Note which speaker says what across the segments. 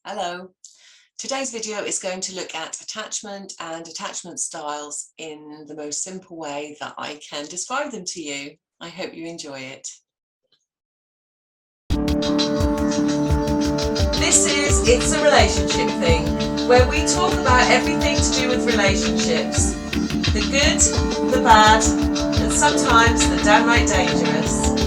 Speaker 1: Hello. Today's video is going to look at attachment and attachment styles in the most simple way that I can describe them to you. I hope you enjoy it. This is It's a Relationship Thing, where we talk about everything to do with relationships. The good, the bad, and sometimes the downright dangerous.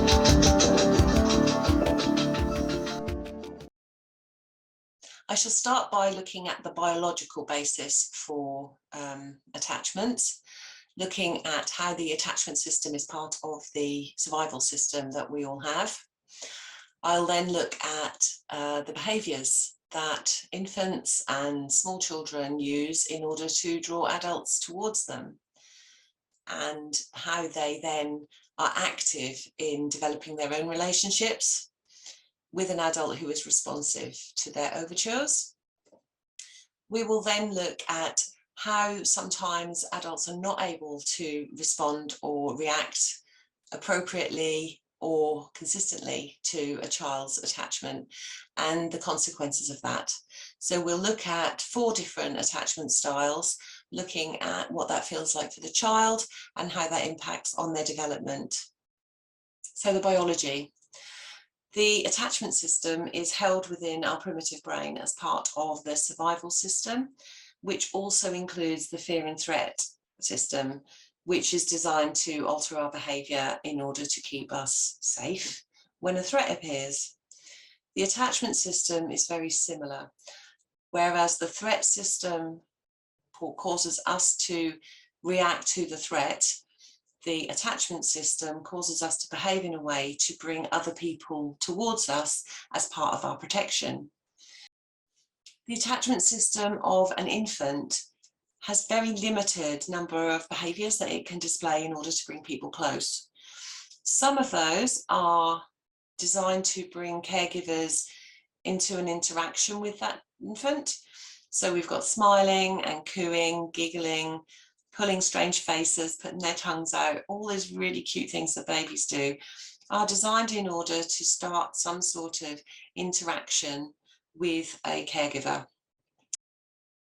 Speaker 1: I shall start by looking at the biological basis for attachments, looking at how the attachment system is part of the survival system that we all have. I'll then look at the behaviours that infants and small children use in order to draw adults towards them, and how they then are active in developing their own relationships with an adult who is responsive to their overtures. We will then look at how sometimes adults are not able to respond or react appropriately or consistently to a child's attachment and the consequences of that. So we'll look at 4 different attachment styles, looking at what that feels like for the child and how that impacts on their development. So the biology. The attachment system is held within our primitive brain as part of the survival system, which also includes the fear and threat system, which is designed to alter our behaviour in order to keep us safe when a threat appears. The attachment system is very similar, whereas the threat system causes us to react to the threat. The attachment system causes us to behave in a way to bring other people towards us as part of our protection. The attachment system of an infant has very limited number of behaviours that it can display in order to bring people close. Some of those are designed to bring caregivers into an interaction with that infant. So we've got smiling and cooing, giggling, pulling strange faces, putting their tongues out, all those really cute things that babies do are designed in order to start some sort of interaction with a caregiver.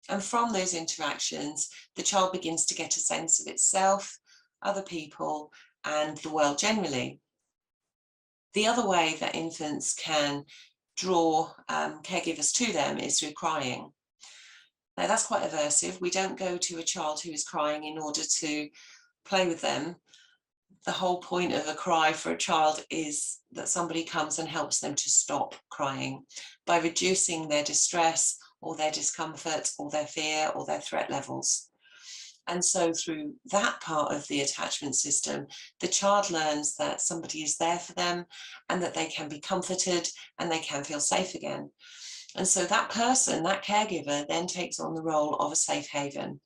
Speaker 1: And from those interactions, the child begins to get a sense of itself, other people, and the world generally. The other way that infants can draw caregivers to them is through crying. Now that's quite aversive. We don't go to a child who is crying in order to play with them. The whole point of a cry for a child is that somebody comes and helps them to stop crying by reducing their distress or their discomfort or their fear or their threat levels. And so through that part of the attachment system, the child learns that somebody is there for them and that they can be comforted and they can feel safe again. And so that person, that caregiver, then takes on the role of a safe haven.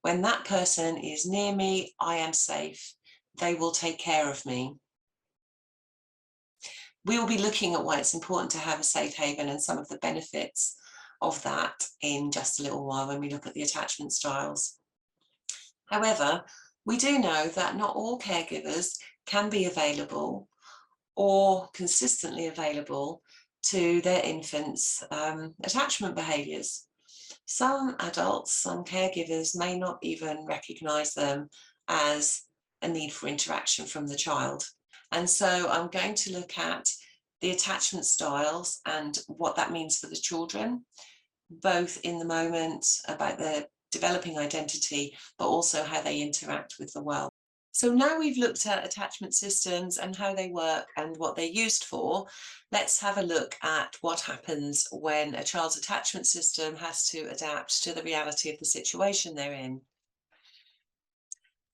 Speaker 1: When that person is near me, I am safe. They will take care of me. We will be looking at why it's important to have a safe haven and some of the benefits of that in just a little while when we look at the attachment styles. However, we do know that not all caregivers can be available or consistently available to their infants' attachment behaviours. Some adults, some caregivers may not even recognise them as a need for interaction from the child. And so I'm going to look at the attachment styles and what that means for the children, both in the moment about their developing identity, but also how they interact with the world. So now we've looked at attachment systems and how they work and what they're used for, let's have a look at what happens when a child's attachment system has to adapt to the reality of the situation they're in.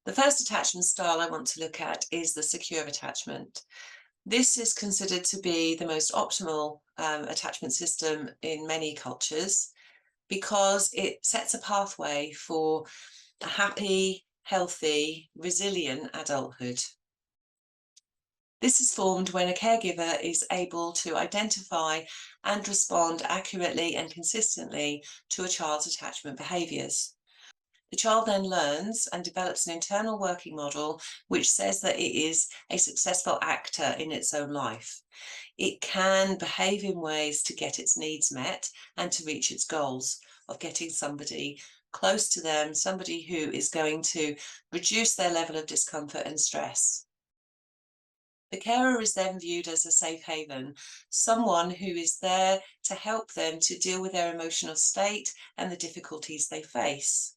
Speaker 1: The first attachment style I want to look at is the secure attachment. This is considered to be the most optimal attachment system in many cultures because it sets a pathway for a happy, healthy, resilient adulthood. This is formed when a caregiver is able to identify and respond accurately and consistently to a child's attachment behaviours. The child then learns and develops an internal working model which says that it is a successful actor in its own life. It can behave in ways to get its needs met and to reach its goals of getting somebody close to them, somebody who is going to reduce their level of discomfort and stress. The carer is then viewed as a safe haven, someone who is there to help them to deal with their emotional state and the difficulties they face.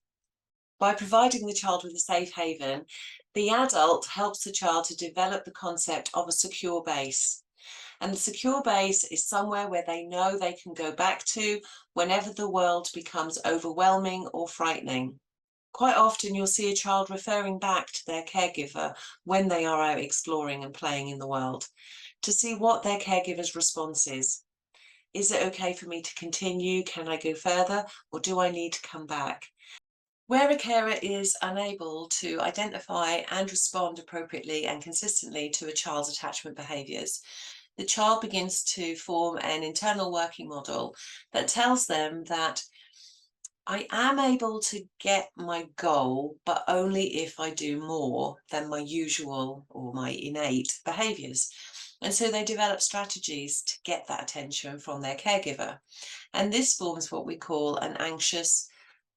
Speaker 1: By providing the child with a safe haven, the adult helps the child to develop the concept of a secure base. And the secure base is somewhere where they know they can go back to whenever the world becomes overwhelming or frightening. Quite often you'll see a child referring back to their caregiver when they are out exploring and playing in the world to see what their caregiver's response is. Is it okay for me to continue? Can I go further? Or do I need to come back? Where a carer is unable to identify and respond appropriately and consistently to a child's attachment behaviours, the child begins to form an internal working model that tells them that I am able to get my goal, but only if I do more than my usual or my innate behaviours. And so they develop strategies to get that attention from their caregiver. And this forms what we call an anxious,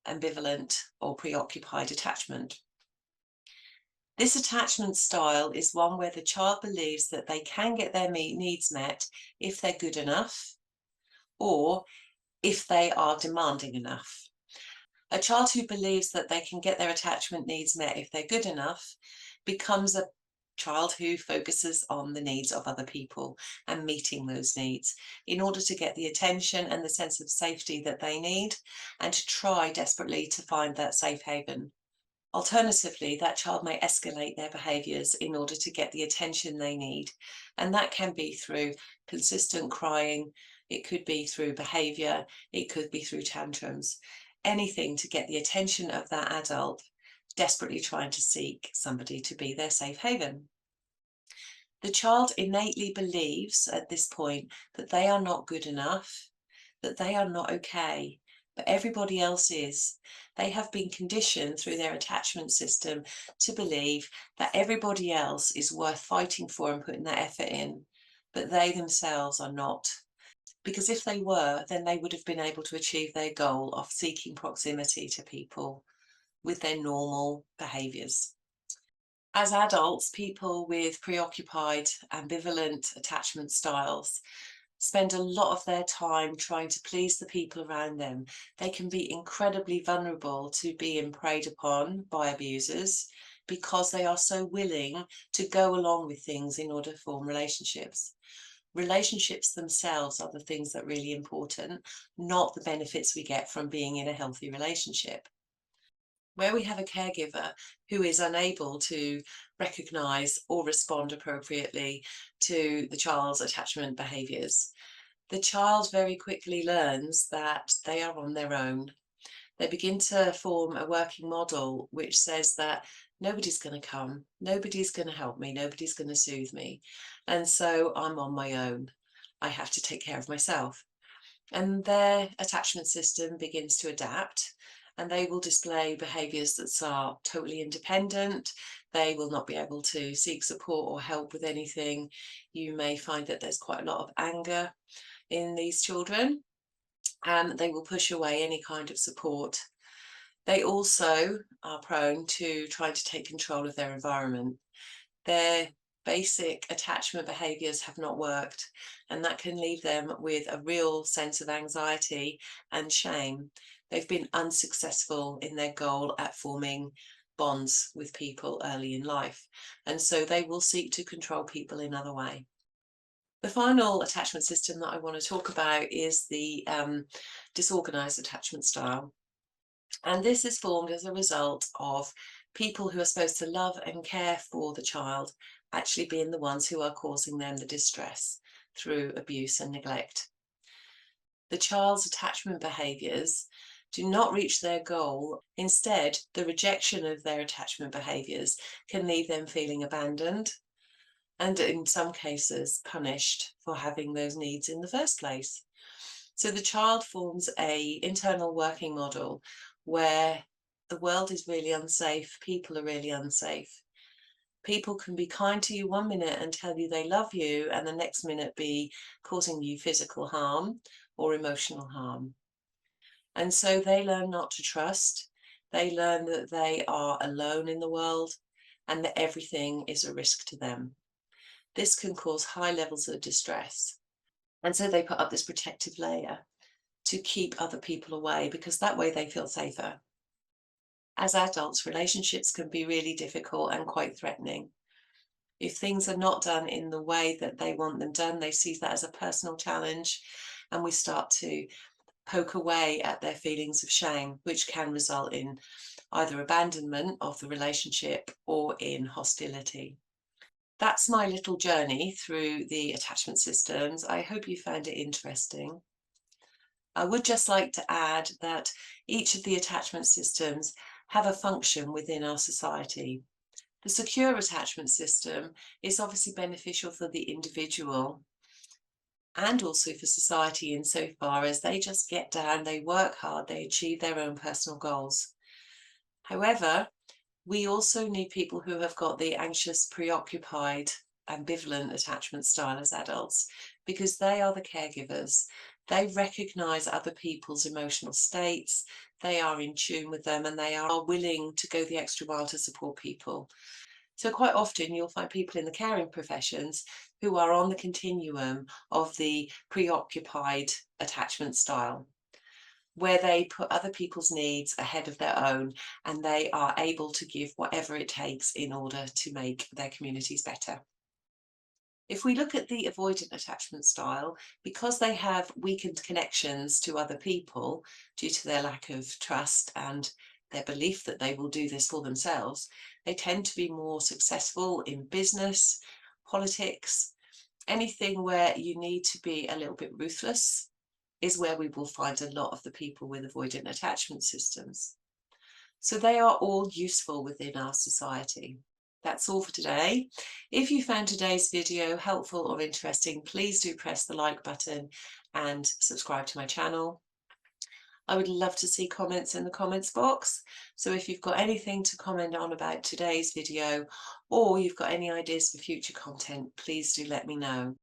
Speaker 1: ambivalent, or preoccupied attachment. This attachment style is one where the child believes that they can get their needs met if they're good enough or if they are demanding enough. A child who believes that they can get their attachment needs met if they're good enough becomes a child who focuses on the needs of other people and meeting those needs in order to get the attention and the sense of safety that they need and to try desperately to find that safe haven. Alternatively, that child may escalate their behaviours in order to get the attention they need. And that can be through consistent crying, it could be through behaviour, it could be through tantrums. Anything to get the attention of that adult, desperately trying to seek somebody to be their safe haven. The child innately believes at this point that they are not good enough, that they are not okay, but everybody else is. They have been conditioned through their attachment system to believe that everybody else is worth fighting for and putting that effort in, but they themselves are not. Because if they were, then they would have been able to achieve their goal of seeking proximity to people with their normal behaviours. As adults, people with preoccupied, ambivalent attachment styles spend a lot of their time trying to please the people around them. They can be incredibly vulnerable to being preyed upon by abusers because they are so willing to go along with things in order to form relationships. Relationships themselves are the things that are really important, not the benefits we get from being in a healthy relationship. Where we have a caregiver who is unable to recognise or respond appropriately to the child's attachment behaviours, the child very quickly learns that they are on their own. They begin to form a working model which says that nobody's going to come, nobody's going to help me, nobody's going to soothe me. And so I'm on my own. I have to take care of myself. And their attachment system begins to adapt and they will display behaviours that are totally independent. They will not be able to seek support or help with anything. You may find that there's quite a lot of anger in these children, and they will push away any kind of support. They also are prone to trying to take control of their environment. Their basic attachment behaviours have not worked, and that can leave them with a real sense of anxiety and shame. They've been unsuccessful in their goal at forming bonds with people early in life, and so they will seek to control people in other ways. The final attachment system that I want to talk about is the disorganized attachment style. And this is formed as a result of people who are supposed to love and care for the child actually being the ones who are causing them the distress through abuse and neglect. The child's attachment behaviours do not reach their goal. Instead, the rejection of their attachment behaviours can leave them feeling abandoned, and in some cases punished for having those needs in the first place. So the child forms an internal working model where the world is really unsafe, people are really unsafe. People can be kind to you one minute and tell you they love you, and the next minute be causing you physical harm or emotional harm. And so they learn not to trust. They learn that they are alone in the world and that everything is a risk to them. This can cause high levels of distress. And so they put up this protective layer to keep other people away, because that way they feel safer. As adults, relationships can be really difficult and quite threatening. If things are not done in the way that they want them done, they see that as a personal challenge, and we start to poke away at their feelings of shame, which can result in either abandonment of the relationship or in hostility. That's my little journey through the attachment systems. I hope you found it interesting. I would just like to add that each of the attachment systems have a function within our society. The secure attachment system is obviously beneficial for the individual and also for society, insofar as they just get down, they work hard, they achieve their own personal goals. However, we also need people who have got the anxious, preoccupied, ambivalent attachment style as adults, because they are the caregivers. They recognize other people's emotional states, they are in tune with them, and they are willing to go the extra mile to support people. So quite often you'll find people in the caring professions who are on the continuum of the preoccupied attachment style, where they put other people's needs ahead of their own, and they are able to give whatever it takes in order to make their communities better. If we look at the avoidant attachment style, because they have weakened connections to other people due to their lack of trust and their belief that they will do this for themselves, they tend to be more successful in business, politics, anything where you need to be a little bit ruthless is where we will find a lot of the people with avoidant attachment systems. So they are all useful within our society. That's all for today. If you found today's video helpful or interesting, please do press the like button and subscribe to my channel. I would love to see comments in the comments box. So if you've got anything to comment on about today's video, or you've got any ideas for future content, please do let me know.